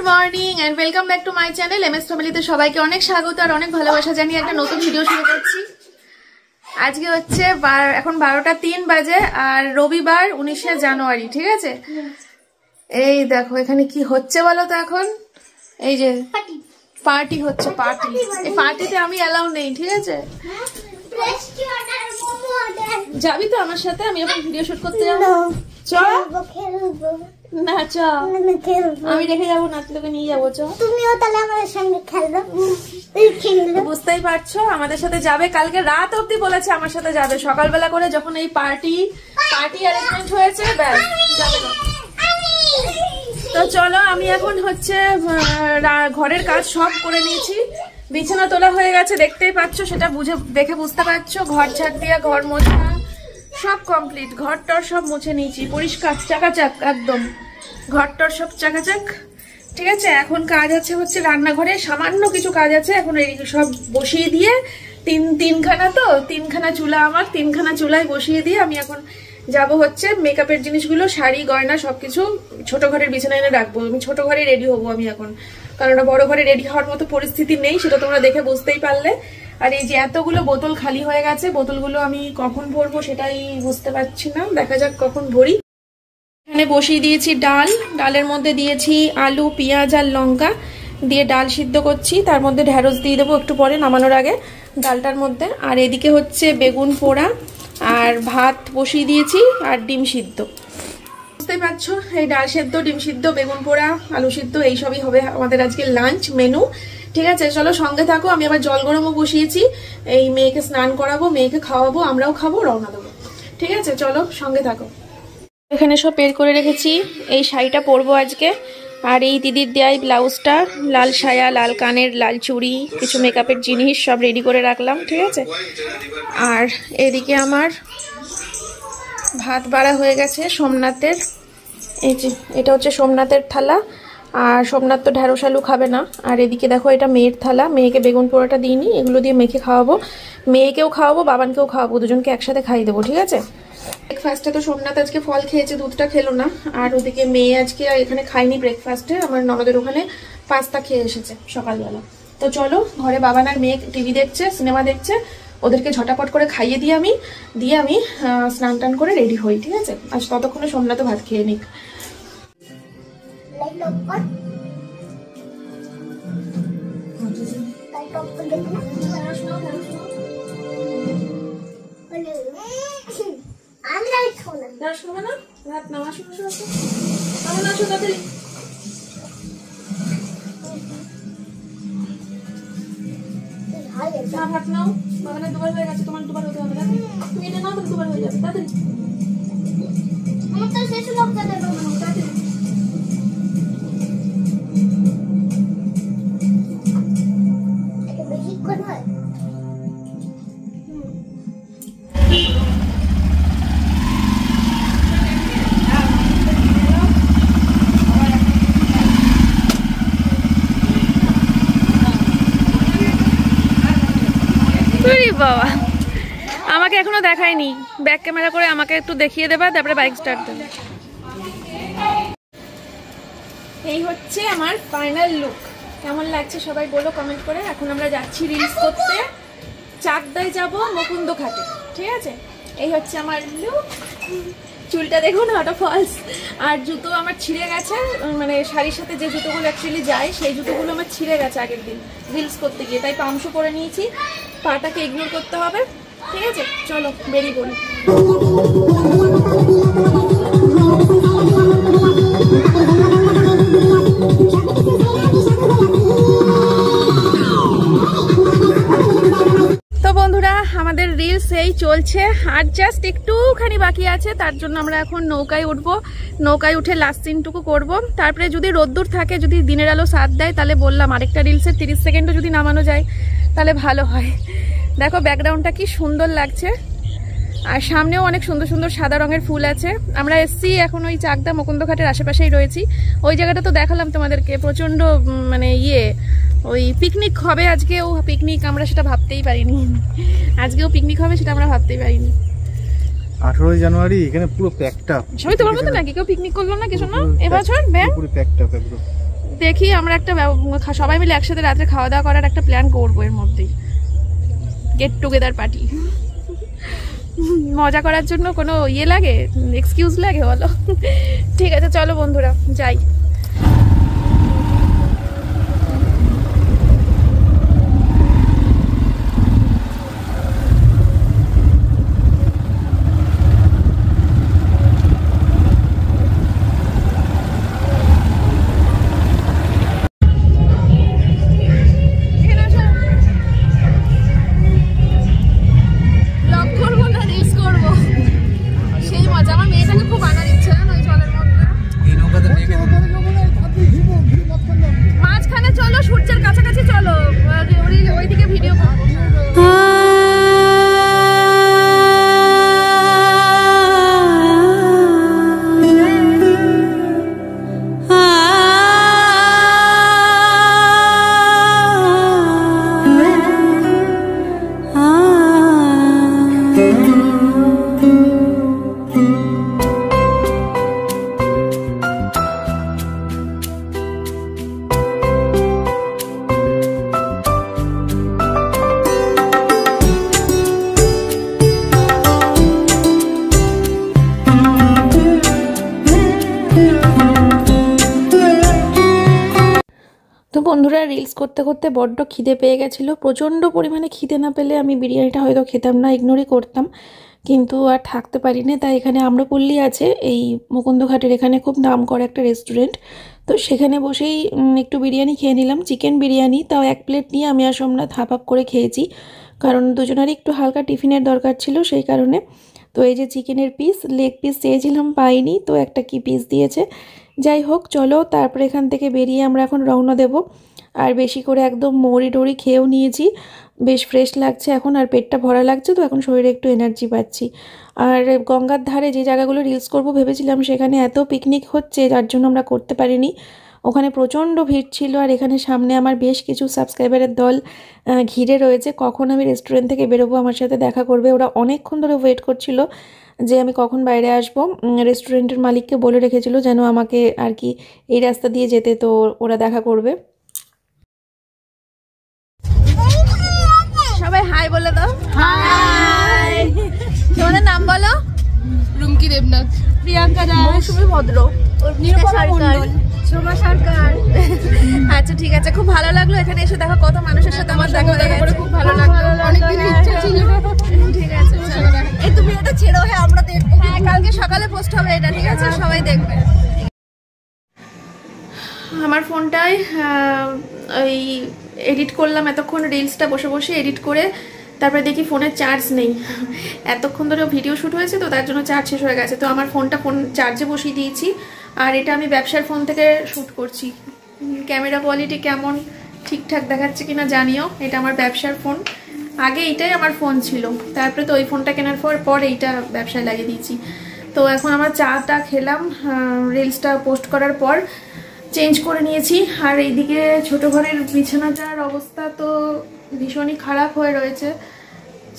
Good morning and welcome back to my channel MS ফ্যামিলিতে সবাইকে অনেক স্বাগত আর অনেক ভালোবাসা জানিয়ে একটা নতুন ভিডিও শুরু করছি। আজকে হচ্ছে এখন 12টা 3 বাজে আর রবিবার 19শে জানুয়ারি, ঠিক আছে। এই দেখো এখানে কি হচ্ছে বলো তো, এখন এই যে পার্টি হচ্ছে। পার্টি, এই পার্টিতে আমি অ্যালাউ নেই, ঠিক আছে। যাবি তো আমার সাথে? আমি এখন ভিডিও শুট করতে যাবো। চল না, চ আমি রেখে যাবো না, তোকে নিয়ে যাবো। চ তুমিও তাহলে আমাদের সঙ্গে খেলবে। বুঝতেই পারছো আমাদের সাথে যাবে। কালকে রাত অবধি বলেছে আমার সাথে যাবে, সকালবেলা করে যখন এই পার্টি অ্যারেঞ্জমেন্ট হয়েছে ব্যাস যাবে না। তো চলো, আমি এখন হচ্ছে ঘরের কাজ সব করে নিয়েছি, বিছানা তোলা হয়ে গেছে, দেখতেই পাচ্ছ, সেটা দেখে বুঝতে পারছো। ঘর ঝাড় দিয়া, ঘর মোছা সব কমপ্লিট, ঘরটর সব মুছে নিয়েছি, পরিষ্কার চাকাচাক একদম, ঘরটর সব চাকাচাক, ঠিক আছে। এখন কাজ আছে হচ্ছে রান্নাঘরে, সামান্য কিছু কাজ আছে। এখন এই সব বসিয়ে দিয়ে তিনখানা চুলা, আমার তিনখানা চুলায় বসিয়ে দিয়ে আমি এখন যাবো হচ্ছে মেকআপের জিনিসগুলো, শাড়ি গয়না সবকিছু ছোট ঘরের বিছানায় এনে রাখবো। আমি ছোট ঘরে রেডি হবো আমি এখন, কারণ বড় ঘরে রেডি হওয়ার মতো পরিস্থিতি নেই, সেটা তোমরা দেখে বুঝতেই পারলে। আর এই যে এতগুলো বোতল খালি হয়ে গেছে, বোতলগুলো আমি কখন ভরবো সেটাই বুঝতে পারছি না, দেখা যাক কখন ভরি। এখানে বসিয়ে দিয়েছি ডাল, ডালের মধ্যে দিয়েছি আলু, পেঁয়াজ আর লঙ্কা দিয়ে ডাল সিদ্ধ করছি। তার মধ্যে ঢেঁড়স দিয়ে দেবো একটু পরে নামানোর আগে ডালটার মধ্যে। আর এদিকে হচ্ছে বেগুন পোড়া আর ভাত বসিয়ে দিয়েছি আর ডিম সিদ্ধ। বুঝতেই পারছো, এই ডাল সিদ্ধ, ডিম সিদ্ধ, বেগুন পোড়া, আলু সিদ্ধ এইসবই হবে আমাদের আজকে লাঞ্চ মেনু, ঠিক আছে। চলো সঙ্গে থাকো। আমি আবার জল গরমও বসিয়েছি, এই মেয়েকে স্নান করাবো, মেয়েকে খাওয়াবো, আমরাও খাবো, রওনা দেবো, ঠিক আছে। চলো সঙ্গে থাকো। এখানে সব বের করে রেখেছি, এই শাড়িটা পরবো আজকে, আর এই দিদির দেয় ব্লাউজটা, লাল সায়া, লাল কানের, লাল চুড়ি, কিছু মেকআপের জিনিস সব রেডি করে রাখলাম, ঠিক আছে। আর এদিকে আমার ভাত বাড়া হয়ে গেছে সোমনাথের, এই যে এটা হচ্ছে সোমনাথের থালা, আর সোমনাথ তো ঢেঁড়স আলু খাবে না। আর এদিকে দেখো এটা মেয়ের থালা, মেয়েকে বেগুন পোড়াটা দিইনি, এগুলো দিয়ে মেখে খাওয়াবো, মেয়েকেও খাওয়াবো, বাবানকেও খাওয়াবো, দুজনকে একসাথে খাইয়ে দেবো, ঠিক আছে। ব্রেকফাস্টে তো সোমনাথ আজকে ফল খেয়েছে, দুধটা খেলো না। আর ওদিকে মেয়ে আজকে এখানে খাইনি ব্রেকফাস্টে, আমার ননদের ওখানে পাস্তা খেয়ে এসেছে সকালবেলা। তো চলো ঘরে বাবান আর মেয়ে টিভি দেখছে, সিনেমা দেখছে, ওদেরকে ঝটাপট করে খাইয়ে দিয়ে আমি স্নান টান করে রেডি হই, ঠিক আছে। আর ততক্ষণে সোমনাথ ভাত খেয়ে নিক। ভাত নাও, আসো আসো আসো, কেমন আছো তাড়াতাড়ি। ভাত নাও, বাগানের দুবার হয়ে গেছে, তোমার দুবার হতে হবে না, তুমি এটা নাও, দুবার হয়ে যাবে, তাড়াতাড়ি। আমার তো শেষ লোক যাবে, তাড়াতাড়ি। এটা বেশি করে হয়। বাবা আমাকে এখনো দেখায়নি, ব্যাক ক্যামেরা করে আমাকে একটু দেখিয়ে দেবা, তারপরে বাইক স্টার্ট দেবে। এই হচ্ছে আমার ফাইনাল লুক, কেমন লাগছে সবাই বলো কমেন্ট করে। এখন আমরা যাচ্ছি রিলস করতে, চাকদায় যাব মুকুন্দ ঘাটে, ঠিক আছে। এই হচ্ছে আমার লুক, চুলটা দেখুন ওটা ফলস, আর জুতো আমার ছিঁড়ে গেছে, মানে শাড়ির সাথে যে জুতোগুলো অ্যাকচুয়ালি যায় সেই জুতোগুলো আমার ছিঁড়ে গেছে আগের দিন রিলস করতে গিয়ে, তাই পামশু করে নিয়েছি, পাটাকে ইগনোর করতে হবে, ঠিক আছে। চলো বেরিয়ে পড়ি। তো বন্ধুরা আমাদের রিলস এই চলছে, আর জাস্ট একটুখানি বাকি আছে, তার জন্য আমরা এখন নৌকায় উঠবো, নৌকায় উঠে লাস্ট সিনটুকু করবো। তারপরে যদি রোদ্দুর থাকে, যদি দিনের আলো সাথ দেয়, তাহলে বললাম আরেকটা রিলসের 30 সেকেন্ডও যদি নামানো যায় তাহলে ভালো হয়। দেখো ব্যাকগ্রাউন্ডটা কি সুন্দর লাগছে, আর সামনেও অনেক সুন্দর সুন্দর সাদা রঙের ফুল আছে। আমরা এসছি এখন ওই চাকদা মুকুন্দ ঘাটের আশেপাশেই রয়েছি, ওই জায়গাটা তো দেখালাম তোমাদেরকে, প্রচন্ড মানে ওই পিকনিক হবে আজকেও, পিকনিক আমরা সেটা ভাবতেই পারিনি, আজকেও পিকনিক হবে সেটা আমরা ভাবতেই পারিনি। 18 জানুয়ারি এখানে পুরো প্যাকড আপ। সবাই তোমার মতো নাকি কেউ পিকনিক করলো না কিছু না এবছর? পুরো প্যাকড আপ একদম। দেখি আমরা একটা সবাই মিলে একসাথে রাত্রে খাওয়া দাওয়া করার একটা প্ল্যান করবো এর মধ্যেই, গেট টুগেদার পার্টি। মজা করার জন্য কোনো ইয়ে লাগে, এক্সকিউজ লাগে বলো? ঠিক আছে চলো বন্ধুরা যাই। বন্ধুরা রিলস করতে করতে বড্ড খিদে পেয়ে গেছিলো, প্রচণ্ড পরিমাণে খিদে না পেলে আমি বিরিয়ানিটা হয়তো খেতাম না, ইগনোরই করতাম, কিন্তু আর থাকতে পারিনি। তাই এখানে আম্রপল্লী আছে, এই মুকুন্দঘাটের এখানে খুব নাম করা একটা রেস্টুরেন্ট, তো সেখানে বসেই একটু বিরিয়ানি খেয়ে নিলাম, চিকেন বিরিয়ানি। তাও 1 প্লেট নিয়ে আমি আর সোমনাথ হাফ করে খেয়েছি, কারণ দুজনেরই একটু হালকা টিফিনের দরকার ছিল সেই কারণে। তো এই যে চিকেনের পিস, লেগ পিস চেয়েছিলাম পাইনি, তো একটা কি পিস দিয়েছে। যাই হোক চলো, তারপরে এখান থেকে বেরিয়ে আমরা এখন রওনা দেব। আর বেশি করে একদম মৌরি টরি খেয়েও নিয়েছি, বেশ ফ্রেশ লাগছে এখন, আর পেটটা ভরা লাগছে, তো এখন শরীরে একটু এনার্জি পাচ্ছি। আর গঙ্গার ধারে যে জায়গাগুলো রিলস করব ভেবেছিলাম, সেখানে এত পিকনিক হচ্ছে যার জন্য আমরা করতে পারিনি, ওখানে প্রচণ্ড ভিড় ছিল। আর এখানে সামনে আমার বেশ কিছু সাবস্ক্রাইবারের দল ঘিরে রয়েছে, কখন আমি রেস্টুরেন্ট থেকে বেরোবো আমার সাথে দেখা করবে। ওরা অনেকক্ষণ ধরে ওয়েট করছিল যে আমি কখন বাইরে আসব। রেস্টুরেন্টের মালিককে বলে রেখেছিল যেন আমাকে আর কি এই রাস্তা দিয়ে যেতে, তো ওরা দেখা করবে। সবাই হাই বলে দাও। হাই। তোমাদের নাম বলো? রুমকি দেবনাথ, প্রিয়াঙ্কা দাস, মৌসুমী ভদ্র, শোভা সরকার। আচ্ছা ঠিক আছে, খুব ভালো লাগলো এখানে এসে, দেখো কত মানুষের সাথে আমার দেখা করে খুব ভালো লাগলো। অনেকদিন ইচ্ছা ছিল। ঠিক আছে এই তুমি এটা ছেড়ো, হ্যাঁ আমরা দেখবো, হ্যাঁ কালকে সকালে পোস্ট হবে এটা, ঠিক আছে সবাই দেখবে। আমার ফোনটায় ওই এডিট করলাম এতক্ষণ, রিলসটা বসে বসে এডিট করে, তারপরে দেখি ফোনের চার্জ নেই। এতক্ষণ ধরে ভিডিও শ্যুট হয়েছে তো তার জন্য চার্জ শেষ হয়ে গেছে, তো আমার ফোন চার্জে বসিয়ে দিয়েছি। আর এটা আমি ব্যবসার ফোন থেকে শ্যুট করছি, ক্যামেরা কোয়ালিটি কেমন ঠিকঠাক দেখাচ্ছে কিনা জানিও। এটা আমার ব্যবসার ফোন, আগে এইটাই আমার ফোন ছিল, তারপরে তো ওই ফোনটা কেনার পর এইটা ব্যবসায় লাগিয়ে দিয়েছি। তো এখন আমার চাটা খেলাম, রিলসটা পোস্ট করার পর চেঞ্জ করে নিয়েছি। আর এইদিকে ছোটো ঘরের বিছানাটার অবস্থা তো ভীষণই খারাপ হয়ে রয়েছে,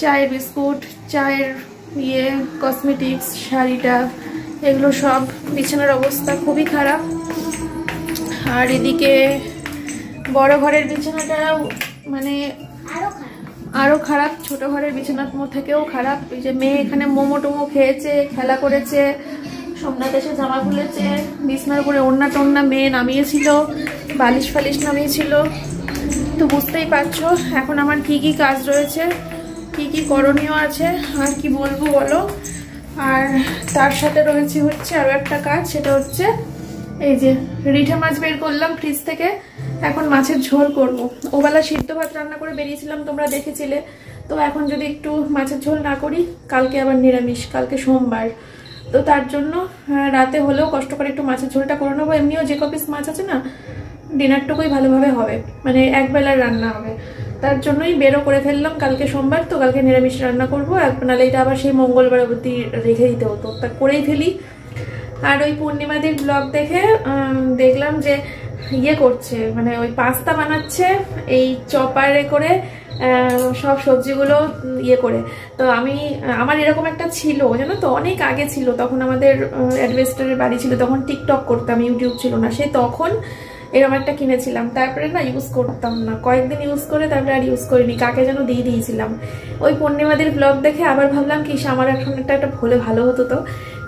চায়ের বিস্কুট, চায়ের কসমেটিক্স, শাড়িটা, এগুলো সব বিছানার অবস্থা খুবই খারাপ। আর এদিকে বড় ঘরের বিছানাটা মানে আরও খারাপ, ছোট ঘরের বিছানার থেকেও খারাপ। এই যে মেয়ে এখানে মোমো টোমো খেয়েছে, খেলা করেছে, সোমনাথ এসে জামা খুলেছে, বিছনার উপরে ওড়না টোন্না মেয়ে নামিয়েছিল, বালিশ ফালিশ নামিয়েছিল, তো বুঝতেই পারছো এখন আমার কি কি কাজ রয়েছে, কি কি করণীয় আছে, আর কি বলবো বলো। আর তার সাথে রয়েছে হচ্ছে আরও একটা কাজ, সেটা হচ্ছে এই যে রিঠা মাছ বের করলাম ফ্রিজ থেকে, এখন মাছের ঝোল করব। ওবেলা সিদ্ধ ভাত রান্না করে বেরিয়েছিলাম, তোমরা দেখেছিলে, তো এখন যদি একটু মাছের ঝোল না করি, কালকে আবার নিরামিষ, কালকে সোমবার, তো তার জন্য রাতে হলেও কষ্ট করে একটু মাছের ঝোলটা করে নেবো। এমনিও যে কপিস মাছ আছে না, ডিনারটুকুই ভালোভাবে হবে, মানে একবেলার রান্না হবে, তার জন্যই বেরো করে ফেললাম। কালকে সোমবার তো, কালকে নিরামিষ রান্না করবো, নাহলে এটা আবার সেই মঙ্গলবার অবধি রেখে দিতে হতো, তা করেই ফেলি। আর ওই পূর্ণিমাদির ব্লগ দেখে দেখলাম যে করছে, মানে ওই পাস্তা বানাচ্ছে এই চপারে করে সব সবজিগুলো করে। তো আমার এরকম একটা ছিল জানো তো, অনেক আগে ছিল, তখন আমাদের অ্যাডভেস্টারের বাড়ি ছিল, তখন টিকটক করতাম, ইউটিউব ছিল না, সেই তখন এরকম একটা কিনেছিলাম, তারপরে না ইউজ করতাম না, কয়েকদিন ইউজ করে তারপরে আর ইউজ করিনি, কাকে যেন দিয়ে দিয়েছিলাম। ওই পূর্ণিমাদির ব্লগ দেখে আবার ভাবলাম কি আমার এখন একটা হলে ভালো হতো। তো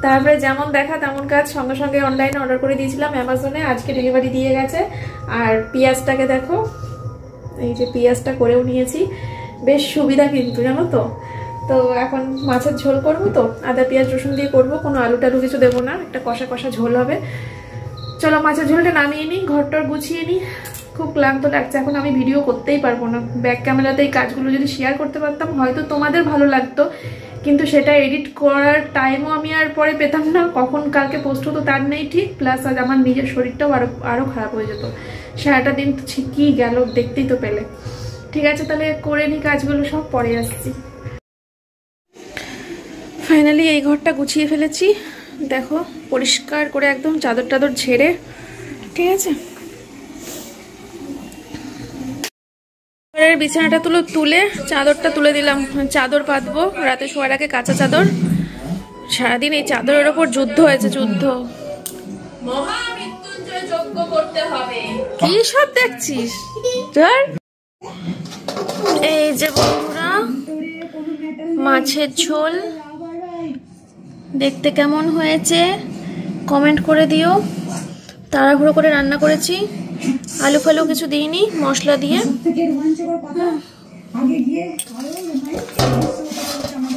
তারপরে যেমন দেখা তেমন কাজ, সঙ্গে সঙ্গে অনলাইনে অর্ডার করে দিয়েছিলাম অ্যামাজনে, আজকে ডেলিভারি দিয়ে গেছে। আর পেঁয়াজটাকে দেখো, এই যে পেঁয়াজটা করেও নিয়েছি, বেশ সুবিধা কিন্তু জানো তো। তো এখন মাছের ঝোল করবো, তো আদা পেঁয়াজ রসুন দিয়ে করবো, কোনো আলু টালু কিছু দেবো না, একটা কষা কষা ঝোল হবে। চলো মাছের ঝোলটা নামিয়ে নিই, ঘরটার গুছিয়ে নিই, খুব ক্লান্ত লাগছে এখন, আমি ভিডিও করতেই পারবো না। ব্যাক ক্যামেরাতে এই কাজগুলো যদি শেয়ার করতে পারতাম হয়তো তোমাদের ভালো লাগতো, কিন্তু সেটা এডিট করার টাইমও আমি আর পরে পেতাম না, কখন কালকে পোস্ট হতো তার নেই ঠিক, প্লাস আজ আমার নিজের শরীরটাও আরও খারাপ হয়ে যেত। সারাটা দিন তো ঠিকই গেল, দেখতেই তো পেলে। ঠিক আছে তাহলে করে নিই কাজগুলো, সব পরে আসছি। ফাইনালি এই ঘরটা গুছিয়ে ফেলেছি, দেখো পরিষ্কার করে একদম চাদর টাদর ঝেড়ে, ঠিক আছে। ঘরের বিছানাটা তুলে চাদরটা তুলে দিলাম, চাদর পাতবো রাতে শোয়ার আগে, কাঁচা চাদর। সারাদিন এই চাদরের ওপর যুদ্ধ হয়েছে, যুদ্ধ। মহামৃত্যুঞ্জয় যজ্ঞ করতে হবে, কি সব দেখছিস? এই যে বন্ধুরা মাছের ঝোল দেখতে কেমন হয়েছে কমেন্ট করে দিও। তাড়াহুড়ো করে রান্না করেছি, আলু ফালু কিছু দিইনি, মশলা দিয়ে।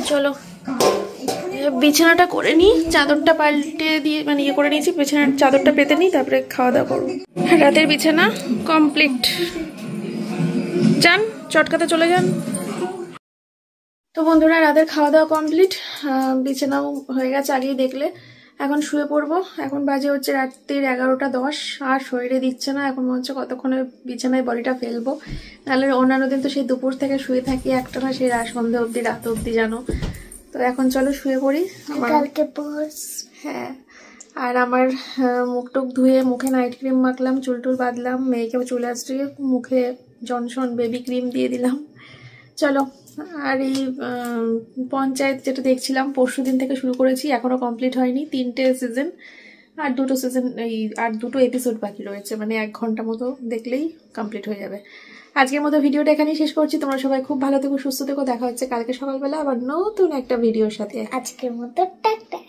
চলো বিছানাটা করে নিই, চাদরটা পাল্টে দিয়ে মানে ইয়ে করে নিয়েছি, বিছানার চাদরটা পেতে নিই, তারপরে খাওয়া দাওয়া করবো। রাতের বিছানা কমপ্লিট, যান চটকাতে চলে যান। তো বন্ধুরা রাতের খাওয়া দাওয়া কমপ্লিট, বিছানাও হয়ে গেছে আগেই দেখলে। এখন শুয়ে পড়বো, এখন বাজে হচ্ছে রাত্রির 11:10, আর শরীরে দিচ্ছে না, এখন মনে হচ্ছে কতক্ষণে বিছানায় বডিটা ফেলবো। নাহলে অন্যান্য দিন তো সেই দুপুর থেকে শুয়ে থাকি একটা না, সেই সন্ধ্যা অব্দি, রাত অব্দি জানো। তো এখন চলো শুয়ে পড়ি। হ্যাঁ, আর আমার মুখ টুক ধুয়ে মুখে নাইট ক্রিম মাখলাম, চুল টুল বাঁধলাম, মেয়েকেও চুল আসছে, মুখে জনসন বেবি ক্রিম দিয়ে দিলাম। চলো, আর এই পঞ্চায়েত যেটা দেখছিলাম পরশুদিন থেকে শুরু করেছি, এখনো কমপ্লিট হয়নি, 3টে সিজন, আর 2টো সিজন, আর 2টো এপিসোড বাকি রয়েছে, মানে 1 ঘন্টা মতো দেখলেই কমপ্লিট হয়ে যাবে। আজকের মতো ভিডিওটা এখানেই শেষ করছি। তোমরা সবাই খুব ভালো থেকো, সুস্থ থেকো, দেখা হচ্ছে কালকে সকালবেলা আবার নতুন একটা ভিডিওর সাথে। আজকের মতো টাটা।